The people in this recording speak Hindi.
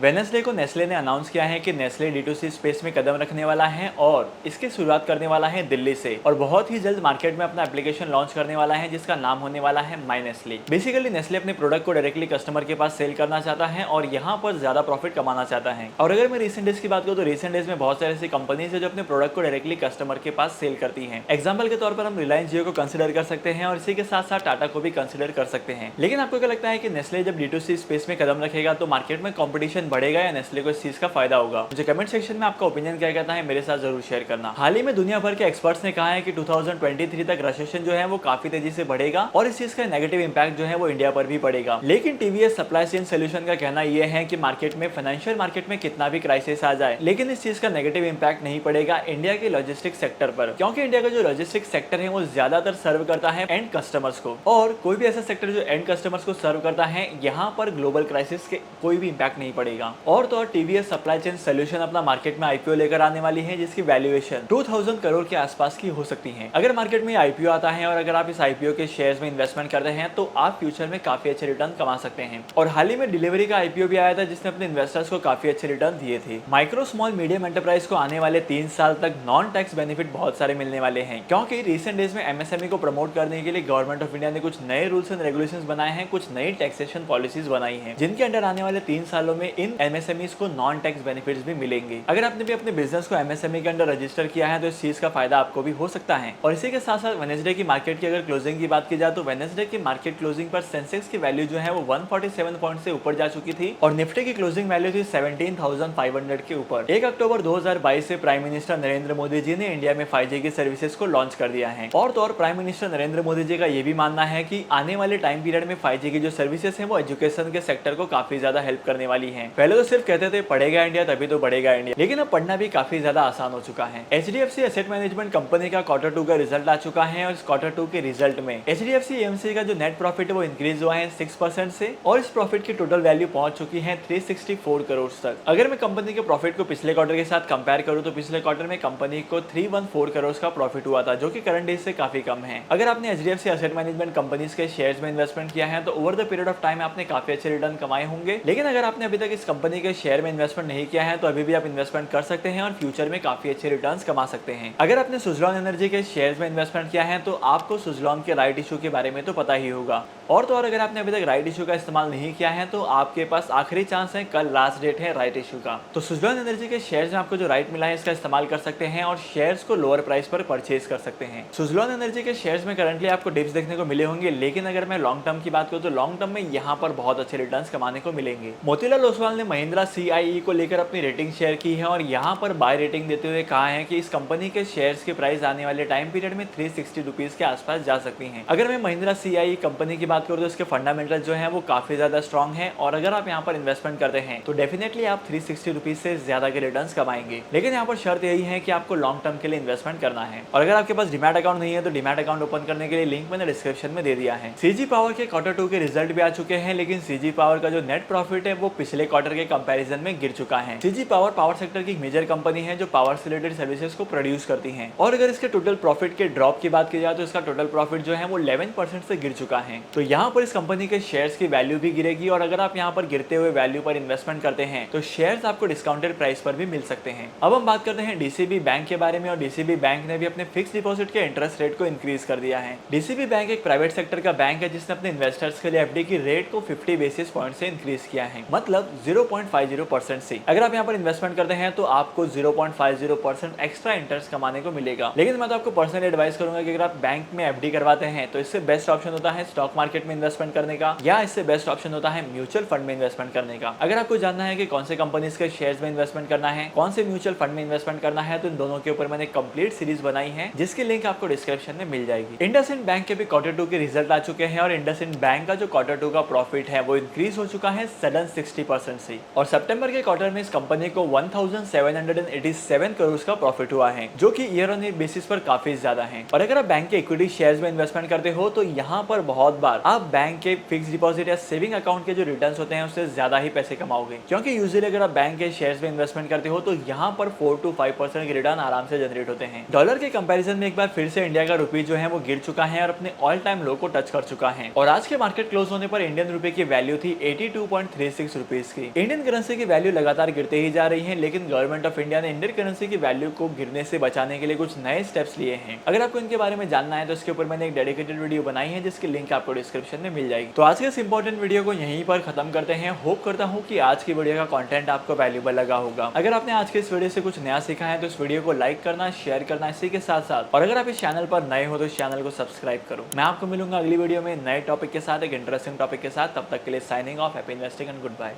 वेडनेसडे को नेस्ले ने अनाउंस किया है कि नेस्ले D2C स्पेस में कदम रखने वाला है और इसकी शुरुआत करने वाला है दिल्ली से और बहुत ही जल्द मार्केट में अपना एप्लीकेशन लॉन्च करने वाला है जिसका नाम होने वाला है माई नेस्ले। बेसिकली नेस्ले अपने प्रोडक्ट को डायरेक्टली कस्टमर के पास सेल करना चाहता है और यहाँ पर ज्यादा प्रॉफिट कमाना चाहता है। और अगर मैं रिसेंट डेज की बात करूँ तो रिसेंट डेज में बहुत सारी ऐसी कंपनीज है जो अपने प्रोडक्ट को डायरेक्टली कस्टमर के पास सेल करती है। एग्जाम्पल के तौर पर हम रिलायंस जियो को कंसिडर कर सकते हैं और इसी के साथ साथ टाटा को भी कंसिडर कर सकते हैं। लेकिन आपको क्या लगता है कि नेस्ले जब D2C स्पेस में कदम रखेगा तो मार्केट में कंपटीशन बढ़ेगा या नेस्ले को इस चीज का फायदा होगा? मुझे कमेंट सेक्शन में आपका ओपिनियन क्या कहता है मेरे साथ जरूर शेयर करना। हाल ही में दुनिया भर के एक्सपर्ट्स ने कहा है कि 2023 तक रिसेशन जो है वो काफी तेजी से बढ़ेगा और इस चीज का नेगेटिव इंपैक्ट जो है वो इंडिया पर भी पड़ेगा। लेकिन टीवीएस सप्लाई चेन सोल्यूशन का कहना यह है कि मार्केट में फाइनेंशियल मार्केट में कितना भी क्राइसिस आ जाए लेकिन इस चीज का नेगेटिव इंपैक्ट नहीं पड़ेगा इंडिया के लॉजिस्टिक सेक्टर पर, क्योंकि इंडिया का जो लॉजिस्टिक सेक्टर है वो ज्यादातर सर्व करता है एंड कस्टमर्स को और कोई भी ऐसा सेक्टर जो एंड कस्टमर्स को सर्व करता है यहाँ पर ग्लोबल क्राइसिस के कोई भी इंपैक्ट नहीं पड़ेगा। और तो और टीवीएस सप्लाई चेन सोल्यूशन अपना मार्केट में आईपीओ लेकर आने वाली है जिसकी वैल्यूएशन 2000 करोड़ के आसपास की हो सकती है। अगर मार्केट में आईपीओ आता है और अगर आप इस आईपीओ के शेयर्स में इन्वेस्टमेंट करते हैं तो आप फ्यूचर में काफी अच्छे रिटर्न कमा सकते हैं। और हाल ही में डिलीवरी का आईपीओ भी आया था जिसने अपने इन्वेस्टर्स को काफी अच्छे रिटर्न दिए थे। माइक्रो स्मॉल मीडियम एंटरप्राइज को आने वाले 3 साल तक नॉन टैक्स बेनिफिट बहुत सारे मिलने वाले हैं, क्योंकि रिसेंट डेज में एमएसएमई को प्रमोट करने के लिए गवर्नमेंट ऑफ इंडिया ने कुछ नए रूल्स एंड रेगुलेशंस बनाए हैं, कुछ नई टैक्सेशन पॉलिसीज बनाई हैं जिनके अंडर आने वाले 3 सालों में इन एमएसएमईज को नॉन टैक्स बेनिफिट्स भी मिलेंगे। अगर आपने भी अपने बिजनेस को एमएसएमई के अंडर रजिस्टर किया है तो इस चीज का फायदा आपको भी हो सकता है। और इसी के साथ साथ वेडनेसडे की मार्केट की अगर क्लोजिंग की बात की जाए तो वेडनेसडे की मार्केट क्लोजिंग पर सेंसेक्स की वैल्यू जो है वो 147 पॉइंट से ऊपर जा चुकी थी और निफ्टी की क्लोजिंग वैल्यू थी 17,500 के ऊपर। 1 अक्टूबर 2022 से प्राइम मिनिस्टर नरेंद्र मोदी जी ने इंडिया में 5G की सर्विसेज को लॉन्च कर दिया है। और तो और प्राइम मिनिस्टर नरेंद्र मोदी जी का ये भी मानना है कि आने वाले टाइम पीरियड में 5G की जो सर्विसेज है वो एजुकेशन के सेक्टर को काफी ज्यादा हेल्प करने वाली है। पहले तो सिर्फ कहते थे पढ़ेगा इंडिया तभी तो बढ़ेगा इंडिया, लेकिन अब पढ़ना भी काफी ज्यादा आसान हो चुका है। HDFC एसेट मैनेजमेंट कंपनी का Q2 का रिजल्ट आ चुका है और इस Q2 के रिजल्ट में HDFC AMC का जो नेट प्रॉफिट है वो इंक्रीज हुआ है 6% से और इस प्रॉफिट की टोटल वैल्यू पहुंच चुकी है 364 करोड़ तक। अगर मैं कंपनी के प्रॉफिट को पिछले क्वार्टर के साथ कंपेयर करूं तो पिछले क्वार्टर में कंपनी को 314 करोड़ का प्रॉफिट हुआ था जो कि करंट डेज से काफी कम है। अगर आपने HDFC एसेट मैनेजमेंट कंपनीज के शेयर्स में इन्वेस्टमेंट किया है तो over the period of time आपने काफी अच्छे रिटर्न कमाए होंगे। लेकिन अगर आपने अभी तक इस कंपनी के शेयर में इन्वेस्टमेंट नहीं किया है तो अभी भी आप इन्वेस्टमेंट कर सकते हैं और फ्यूचर में काफी अच्छे रिटर्न्स कमा सकते हैं। अगर आपने सुजलॉन एनर्जी के शेयर्स में इन्वेस्टमेंट किया है तो आपको सुजलॉन के राइट इशू के बारे में तो पता ही होगा। और तो और अगर आपने अभी तक राइट इशू का इस्तेमाल नहीं किया है तो आपके पास आखिरी चांस है, कल लास्ट डेट है राइट इशू का। तो सुजलॉन एनर्जी के शेयर्स में आपको जो राइट मिला है इसका इस्तेमाल कर सकते हैं और शेयर्स को लोअर प्राइस पर परचेज कर सकते हैं। सुजलॉन एनर्जी के शेयर्स में करंटली आपको डिप्स देखने को मिले होंगे, लेकिन अगर मैं लॉन्ग टर्म की बात करूँ तो लॉन्ग टर्म में यहाँ पर बहुत अच्छे रिटर्न्स कमाने को मिलेंगे। मोतीलाल ओसवाल ने महिंद्रा CIE को लेकर अपनी रेटिंग शेयर की है और यहाँ पर बाय रेटिंग देते हुए कहा है कि इस कंपनी के शेयर्स की प्राइस आने वाले टाइम पीरियड में 360 रुपीज के आसपास जा सकती है। अगर मैं महिंद्रा CIE कंपनी की बात करूँ तो इसके फंडामेंटल जो है वो काफी ज्यादा स्ट्रॉन्ग है और अगर आप यहाँ पर इन्वेस्टमेंट करते हैं तो डेफिनेटली आप 360 रुपीज से ज्यादा के रिटर्न्स कमाएंगे। लेकिन यहाँ पर शर्त यही है कि आपको लॉन्ग टर्म के लिए इन्वेस्टमेंट करना है। और अगर आपके पास डीमैट अकाउंट नहीं है तो डीमैट अकाउंट ओपन करने के लिए लिंक मैंने डिस्क्रिप्शन में दे दिया है। CG पावर के Q2 के रिजल्ट भी आ चुके हैं, लेकिन CG पावर का जो नेट प्रॉफिट है वो पिछले क्वार्टर के कंपैरिजन में गिर चुका है। CG पावर पावर सेक्टर की मेजर कंपनी है जो पावर से रिलेटेड सर्विसेज को प्रोड्यूस करती है और अगर इसके टोटल प्रॉफिट के ड्रॉप की बात की जाए तो इसका टोटल प्रॉफिट जो है वो 11% से गिर चुका है। तो यहाँ पर इस कंपनी के शेयर्स की वैल्यू भी गिरेगी और अगर आप यहाँ पर गिरते हुए वैल्यू पर इन्वेस्टमेंट करते हैं तो शेयर्स आपको डिस्काउंटेड प्राइस पर भी मिल सकते हैं। अब हम बात करते हैं DCB बैंक के बारे में और DCB बैंक ने भी अपने फिक्स डिपॉजिट के इंटरेस्ट रेट को इंक्रीज कर दिया है। DCB बैंक एक प्राइवेट सेक्टर का बैंक है जिसने अपने इन्वेस्टर्स के लिए FD की रेट को 50 बेसिस पॉइंट से इंक्रीज किया है, मतलब 0.50% से। अगर आप यहाँ पर इन्वेस्टमेंट करते हैं तो आपको 0.50% एक्स्ट्रा इंटरेस्ट कमाने को मिलेगा। लेकिन मैं तो आपको पर्सनली एडवाइस करूंगा कि अगर आप बैंक में FD करवाते हैं तो इससे बेस्ट ऑप्शन होता है स्टॉक मार्केट में इन्वेस्टमेंट करने का या इससे बेस्ट ऑप्शन होता है म्यूचुअल फंड में इन्वेस्टमेंट करने का। अगर आपको जानना है कि कौन से कंपनीज के शेयर्स में इन्वेस्टमेंट करना है, कौन से म्यूचुअल फंड में इन्वेस्टमेंट करना है, तो इन दोनों के ऊपर मैंने कंप्लीट सीरीज बनाई है जिसकी लिंक आपको डिस्क्रिप्शन में मिल जाएगी। इंडसइंड बैंक के भी Q2 के रिजल्ट आ चुके हैं और इंडसइंड बैंक का जो Q2 का प्रॉफिट है वो इंक्रीज हो चुका है सडन 60% से और सितंबर के क्वार्टर में इस कंपनी को 1787 करोड़ का प्रॉफिट हुआ है जो कि ईयर ऑन ईयर बेसिस पर काफी ज्यादा है। और अगर आप बैंक के इक्विटी शेयर्स में इन्वेस्टमेंट करते हो तो यहाँ पर बहुत बार आप बैंक के फिक्स डिपॉजिट या सेविंग अकाउंट के जो रिटर्न्स होते हैं उससे ज्यादा ही पैसे कमाओगे, क्योंकि यूजुअली अगर आप बैंक के शेयर्स में इन्वेस्टमेंट करते हो तो यहाँ पर 4 to 5% के रिटर्न आराम से जनरेट होते हैं। डॉलर के कंपैरिजन में एक बार फिर से इंडिया का रुपी जो है वो गिर चुका है और अपने ऑल टाइम लो को टच कर चुका है और आज के मार्केट क्लोज होने पर इंडियन रुपए की वैल्यू थी 82.36 रुपीज की। इंडियन करेंसी की वैल्यू लगातार गिरते ही जा रही है, लेकिन गवर्नमेंट ऑफ इंडिया ने इंडियन करेंसी की वैल्यू को गिरने से बचाने के लिए कुछ नए स्टेप्स लिए हैं। अगर आपको इनके बारे में जानना है तो इसके ऊपर मैंने एक डेडिकेटेड वीडियो बनाई है, जिसकी लिंक आपको डिस्क्रिप्शन में मिल जाएगी। तो आज के इस इंपॉर्टेंट वीडियो को यहीं पर खत्म करते हैं। होप करता हूँ कि आज की वीडियो का कंटेंट आपको वैल्यूएबल लगा होगा। अगर आपने आज के इस वीडियो से कुछ नया सीखा है तो इस वीडियो को लाइक करना, शेयर करना, इसी के साथ साथ और अगर आप इस चैनल पर नए हो तो इस चैनल को सब्सक्राइब करो। मैं आपको मिलूंगा अगली वीडियो में नए टॉपिक के साथ, एक इंटरेस्टिंग टॉपिक के साथ। तब तक के लिए signing off, happy investing and good bye.